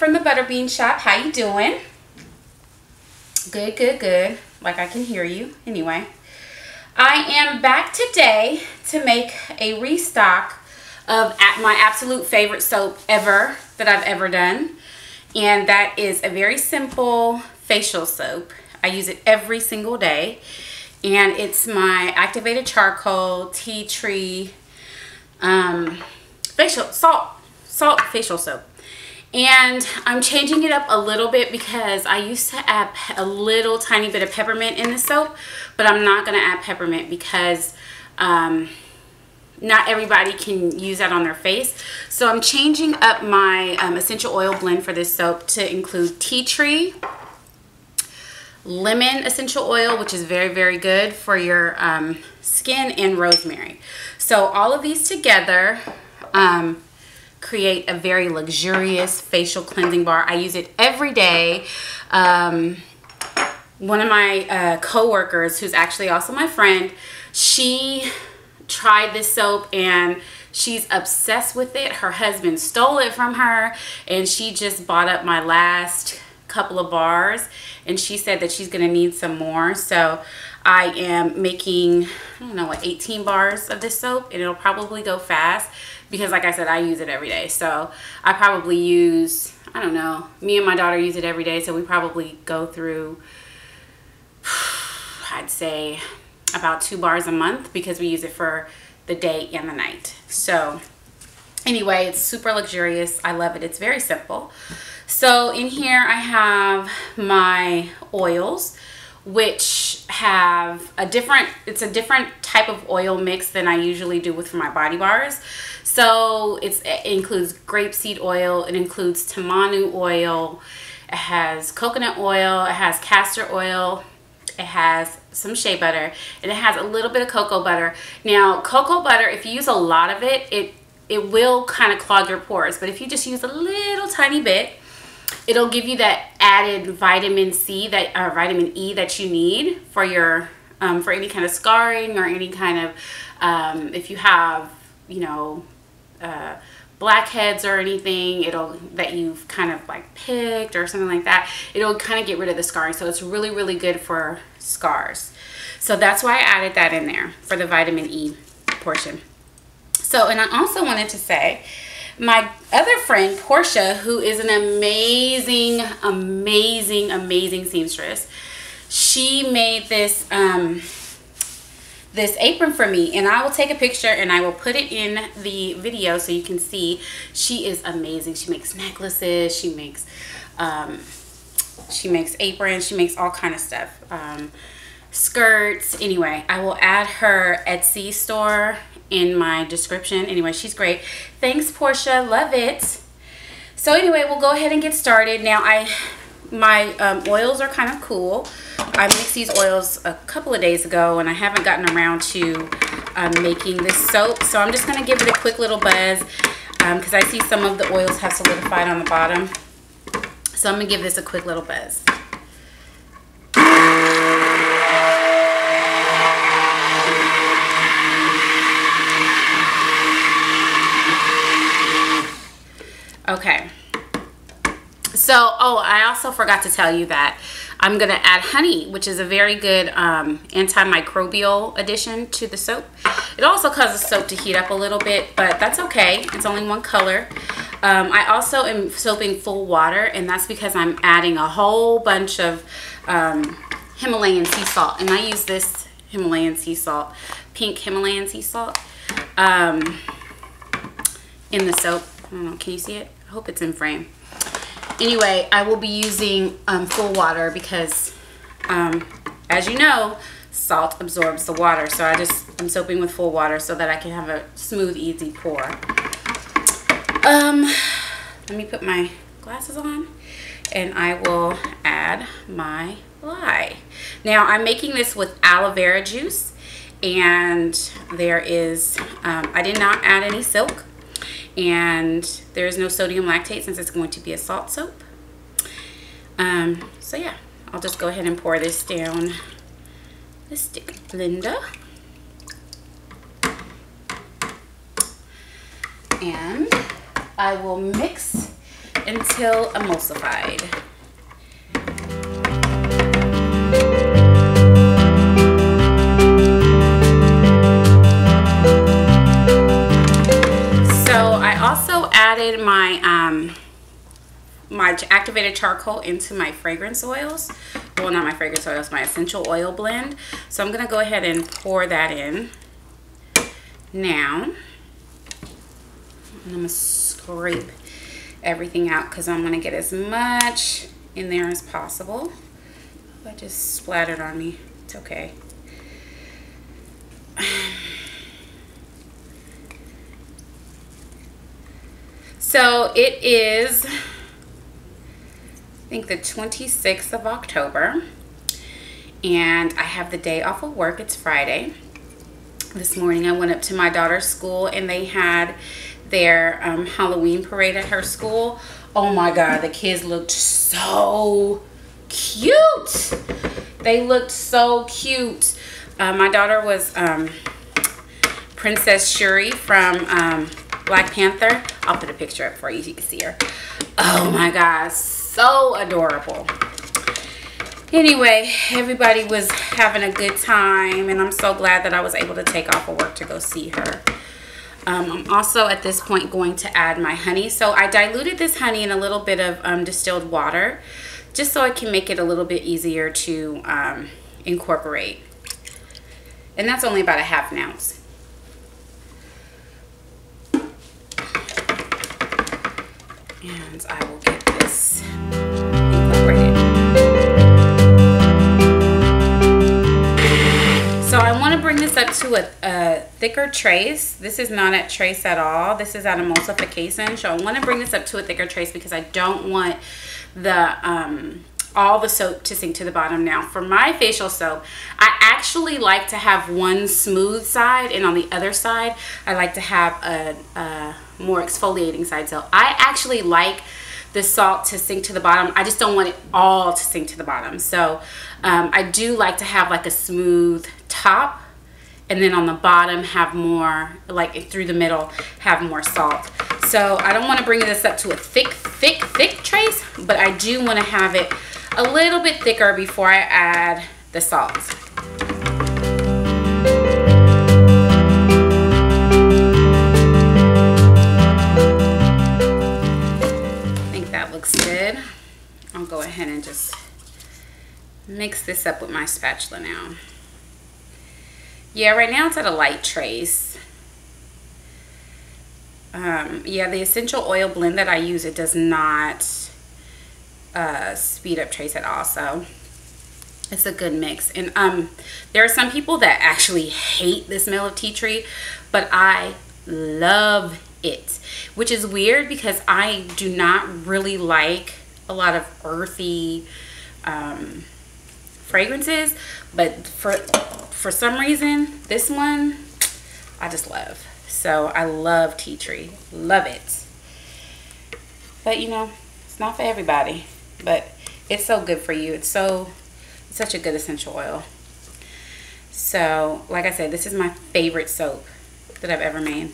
from the Butterbean shop. How you doing? Good, good, good. Like I can hear you. Anyway, I am back today to make a restock of my absolute favorite soap ever that I've ever done. And that is a very simple facial soap. I use it every single day. And it's my activated charcoal tea tree salt facial soap. And I'm changing it up a little bit because I used to add a little tiny bit of peppermint in the soap, but I'm not going to add peppermint because not everybody can use that on their face. So I'm changing up my essential oil blend for this soap to include tea tree, lemon essential oil, which is very, very good for your skin, and rosemary. So all of these together create a very luxurious facial cleansing bar. I use it every day. One of my co-workers, who's actually also my friend, she tried this soap and she's obsessed with it. Her husband stole it from her and she just bought up my last couple of bars, and she said that she's gonna need some more. So I am making, I don't know, what, 18 bars of this soap, and it'll probably go fast because, like I said, I use it every day. So I probably use, I don't know, me and my daughter use it every day, so we probably go through, I'd say about 2 bars a month because we use it for the day and the night. So anyway, it's super luxurious. I love it. It's very simple. So in here I have my oils, which have it's a different type of oil mix than I usually do for my body bars. So it includes grapeseed oil, it includes tamanu oil, it has coconut oil, it has castor oil, it has some shea butter, and it has a little bit of cocoa butter. Now, cocoa butter, if you use a lot of it, it will kind of clog your pores, but if you just use a little tiny bit, it'll give you that added vitamin C, vitamin E that you need for your for any kind of scarring or any kind of if you have, you know, blackheads or anything, that you've kind of like picked or something like that, it'll kind of get rid of the scarring. So it's really, really good for scars. So that's why I added that in there for the vitamin E portion. So, and I also wanted to say, my other friend, Portia, who is an amazing, amazing, amazing seamstress, she made this this apron for me, and I will take a picture and I will put it in the video so you can see. She is amazing. She makes necklaces, she makes aprons, she makes all kind of stuff, skirts. Anyway, I will add her Etsy store in my description. Anyway, she's great. Thanks, Portia. Love it. So anyway, we'll go ahead and get started. Now, my oils are kind of cool. I mixed these oils a couple of days ago, and I haven't gotten around to making this soap. So I'm just going to give it a quick little buzz because I see some of the oils have solidified on the bottom. So I'm going to give this a quick little buzz. Okay, so, oh, I also forgot to tell you that I'm going to add honey, which is a very good antimicrobial addition to the soap. It also causes soap to heat up a little bit, but that's okay. It's only one color. I also am soaping full water, and that's because I'm adding a whole bunch of Himalayan sea salt. And I use this Himalayan sea salt, pink Himalayan sea salt, in the soap. I don't know, can you see it? I hope it's in frame. Anyway, I will be using full water because, as you know, salt absorbs the water. So I'm soaping with full water so that I can have a smooth, easy pour. Let me put my glasses on and I will add my lye. Now, I'm making this with aloe vera juice, and there is, I did not add any silk. And there is no sodium lactate since it's going to be a salt soap. So yeah, I'll just go ahead and pour this down the stick blender. And I will mix until emulsified. So I also added my my activated charcoal into my fragrance oils. Well, not my fragrance oils, my essential oil blend. So I'm gonna go ahead and pour that in now. I'm gonna scrape everything out because I'm gonna get as much in there as possible. That just splattered on me. It's okay. So it is, I think, the 26th of October, and I have the day off of work. It's Friday. This morning I went up to my daughter's school and they had their Halloween parade at her school. Oh my God, the kids looked so cute. They looked so cute. My daughter was Princess Shuri from Black Panther. I'll put a picture up for you so you can see her. Oh my God, so adorable. Anyway, everybody was having a good time, and I'm so glad that I was able to take off of work to go see her. I'm also at this point going to add my honey. So I diluted this honey in a little bit of distilled water, just so I can make it a little bit easier to incorporate. And that's only about a ½ ounce. And I will get this incorporated. So I want to bring this up to a thicker trace. This is not at trace at all. This is at emulsification. So I want to bring this up to a thicker trace because I don't want the all the soap to sink to the bottom. Now for my facial soap, I actually like to have one smooth side, and on the other side I like to have a more exfoliating side. So I actually like the salt to sink to the bottom. I just don't want it all to sink to the bottom. So I do like to have like a smooth top, and then on the bottom have more, like through the middle, have more salt. So I don't want to bring this up to a thick trace, but I do want to have it a little bit thicker before I add the salt. I think that looks good. I'll go ahead and just mix this up with my spatula now. Yeah, right now it's at a light trace. Yeah, the essential oil blend that I use, it does not speed up trace at all, so it's a good mix. And there are some people that actually hate the smell of tea tree, but I love it, which is weird because I do not really like a lot of earthy fragrances, but for some reason this one I just love. So I love tea tree, love it. But you know, it's not for everybody, but it's so good for you. It's such a good essential oil. So like I said, this is my favorite soap that I've ever made,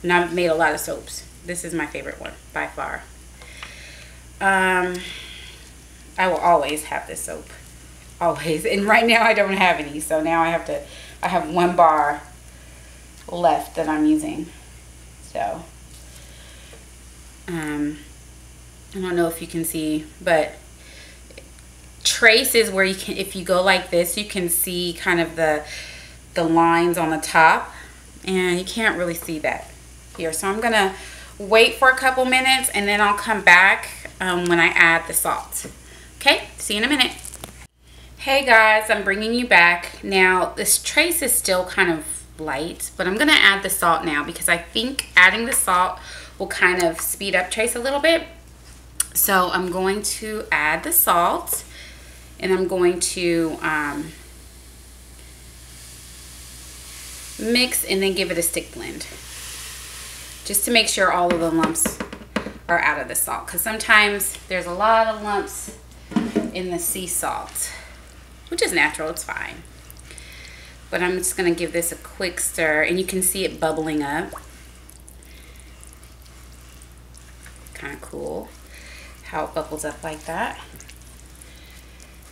and I've made a lot of soaps. This is my favorite one by far. I will always have this soap, always. And right now I don't have any, so now I have one bar left that I'm using. So I don't know if you can see, but trace is where you can, if you go like this, you can see kind of the lines on the top, and you can't really see that here. So I'm gonna wait for a couple minutes, and then I'll come back when I add the salt. Okay, see you in a minute. Hey guys, I'm bringing you back. Now this trace is still kind of light, but I'm gonna add the salt now because I think adding the salt will kind of speed up trace a little bit. So I'm going to add the salt, and I'm going to mix and then give it a stick blend, just to make sure all of the lumps are out of the salt, because sometimes there's a lot of lumps in the sea salt, which is natural, it's fine. But I'm just gonna give this a quick stir, and you can see it bubbling up. Kind of cool. how it bubbles up like that.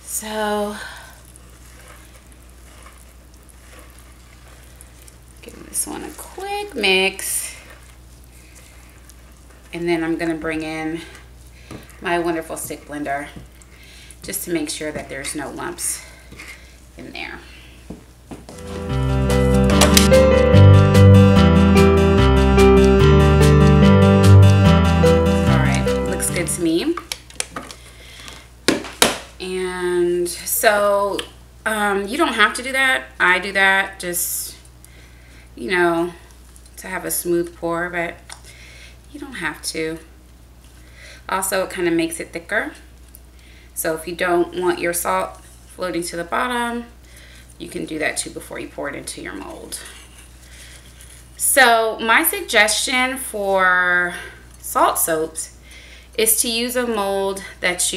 So give this one a quick mix. And then I'm gonna bring in my wonderful stick blender just to make sure that there's no lumps in there. All right, looks good to me. And so you don't have to do that. I do that just, you know, to have a smooth pour, but you don't have to. Also, it kind of makes it thicker. So if you don't want your salt floating to the bottom, you can do that too before you pour it into your mold. So my suggestion for salt soaps is to use a mold that's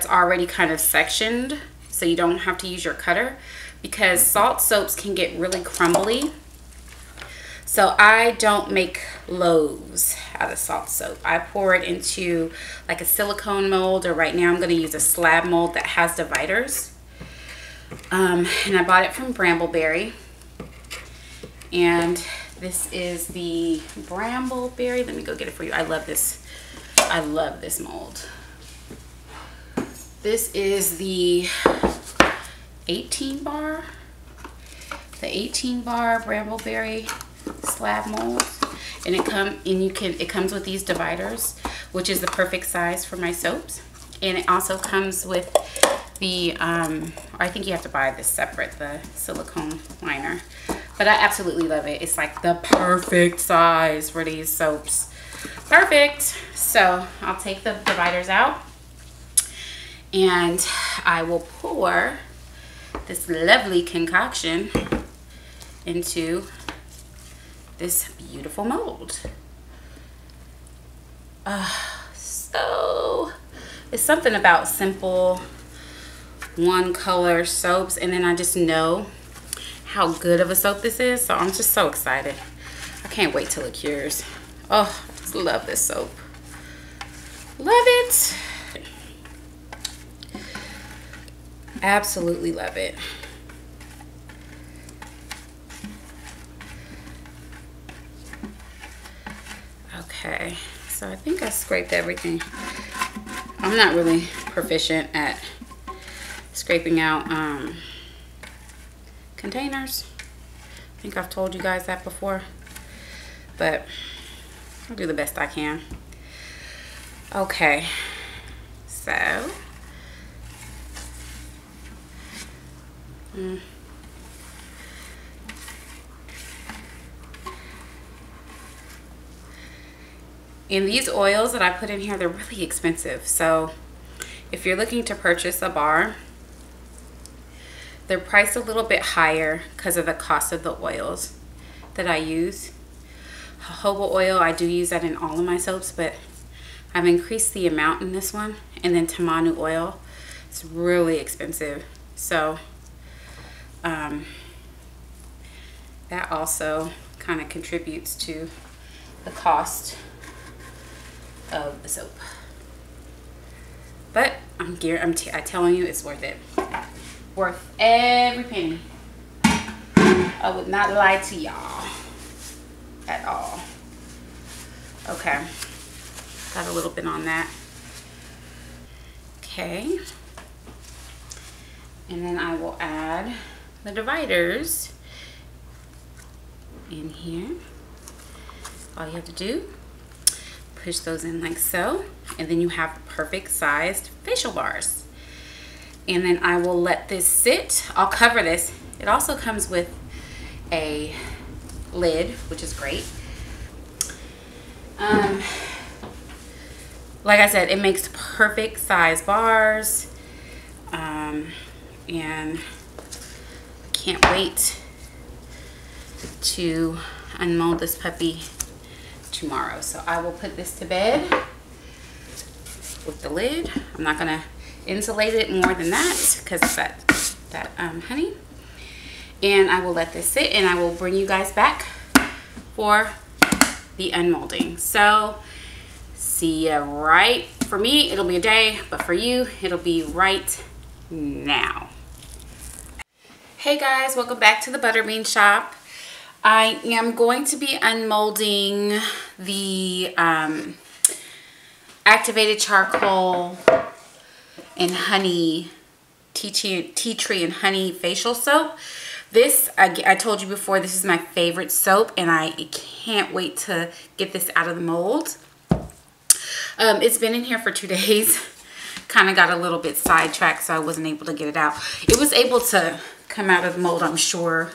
already kind of sectioned, so you don't have to use your cutter, because salt soaps can get really crumbly. So I don't make loaves out of salt soap. I pour it into like a silicone mold, or right now I'm going to use a slab mold that has dividers. And I bought it from Brambleberry. And this is the Brambleberry. Let me go get it for you. I love this. I love this mold. This is the 18 bar. The 18 bar Brambleberry slab mold, and it comes with these dividers, which is the perfect size for my soaps. And it also comes with the I think you have to buy this separate, the silicone liner, but I absolutely love it. It's like the perfect size for these soaps. Perfect. So I'll take the dividers out and I will pour this lovely concoction into this beautiful mold. So it's something about simple one color soaps, and then I just know how good of a soap this is, so I'm just so excited. I can't wait till it cures. Oh, I just love this soap. Love it. Absolutely love it. Okay, so I think I scraped everything. I'm not really proficient at scraping out containers. I think I've told you guys that before, but I'll do the best I can. Okay, so and these oils that I put in here, they're really expensive. So if you're looking to purchase a bar, they're priced a little bit higher because of the cost of the oils that I use. Jojoba oil, I do use that in all of my soaps, but I've increased the amount in this one. And then tamanu oil, it's really expensive. So that also kind of contributes to the cost of the soap. But I'm telling you, it's worth it. Worth every penny. I would not lie to y'all at all. Okay, got a little bit on that. Okay, and then I will add the dividers in here. All you have to do, push those in like so, and then you have perfect sized facial bars. And then I will let this sit. I'll cover this. It also comes with a lid, which is great. Like I said, it makes perfect size bars. And I can't wait to unmold this puppy tomorrow. So I will put this to bed with the lid. I'm not gonna insulate it more than that because of that honey. And I will let this sit, and I will bring you guys back for the unmolding. So see see you right. For me, it'll be a day, but for you, it'll be right now. Hey guys, welcome back to the Butterbean shop. I am going to be unmolding the activated charcoal and honey, tea tree and honey facial soap. This, I told you before, this is my favorite soap, and I can't wait to get this out of the mold. It's been in here for 2 days. Kind of got a little bit sidetracked, so I wasn't able to get it out. It was able to come out of the mold, I'm sure,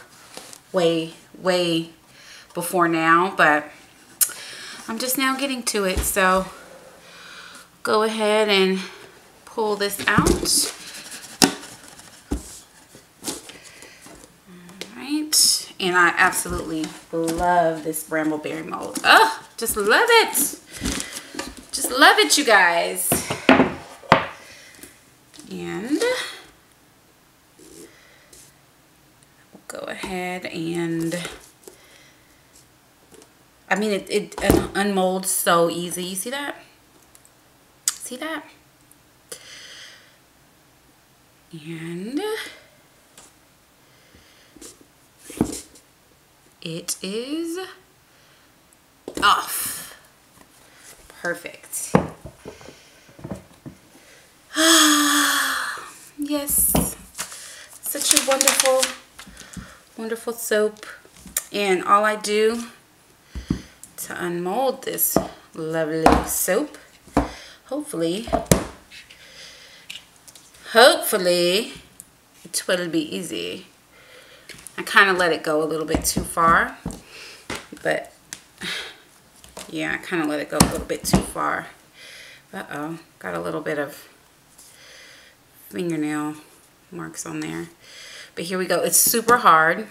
way before now, but I'm just now getting to it. So go ahead and pull this out. And I absolutely love this brambleberry mold. Oh, just love it. Just love it, you guys. And we'll go ahead and, I mean, it unmolds so easy. You see that? See that? And it is off. Perfect. Yes, such a wonderful soap. And all I do to unmold this lovely soap, hopefully it will be easy. I kind of let it go a little bit too far, but yeah, I kind of let it go a little bit too far. Uh-oh, got a little bit of fingernail marks on there. But here we go. It's super hard.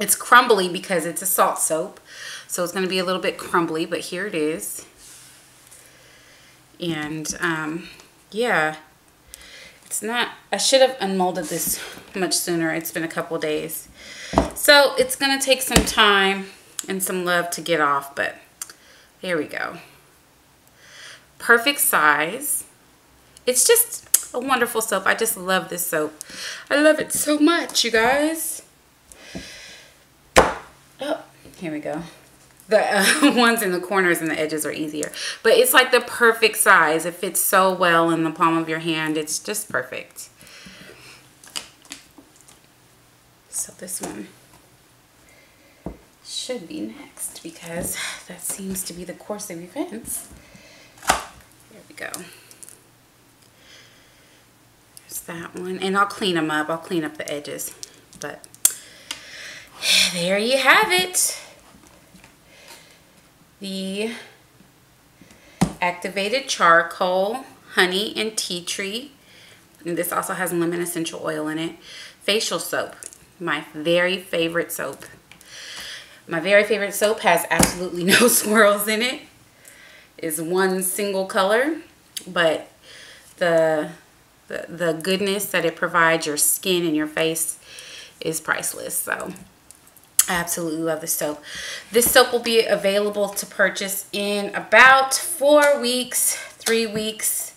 It's crumbly because it's a salt soap, so it's going to be a little bit crumbly, but here it is. And yeah, it's not, I should have unmolded this much sooner. It's been a couple days. So it's going to take some time and some love to get off, but there we go. Perfect size. It's just a wonderful soap. I just love this soap. I love it so much, you guys. Oh, here we go. The ones in the corners and the edges are easier. But it's like the perfect size. It fits so well in the palm of your hand. It's just perfect. So this one should be next because that seems to be the course of events. There we go. There's that one. And I'll clean them up. I'll clean up the edges. But there you have it. The activated charcoal, honey, and tea tree. And this also has lemon essential oil in it. Facial soap. My very favorite soap. My very favorite soap has absolutely no swirls in it. It's one single color. But the goodness that it provides your skin and your face is priceless. So I absolutely love this soap. This soap will be available to purchase in about 4 weeks, 3 weeks.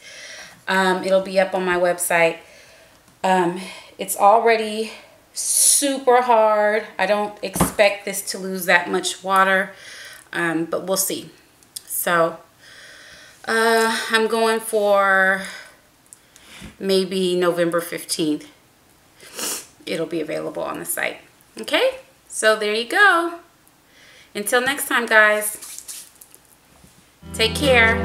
It'll be up on my website. It's already super hard. I don't expect this to lose that much water, but we'll see. So I'm going for maybe November 15th. It'll be available on the site. Okay? So there you go. Until next time, guys. Take care.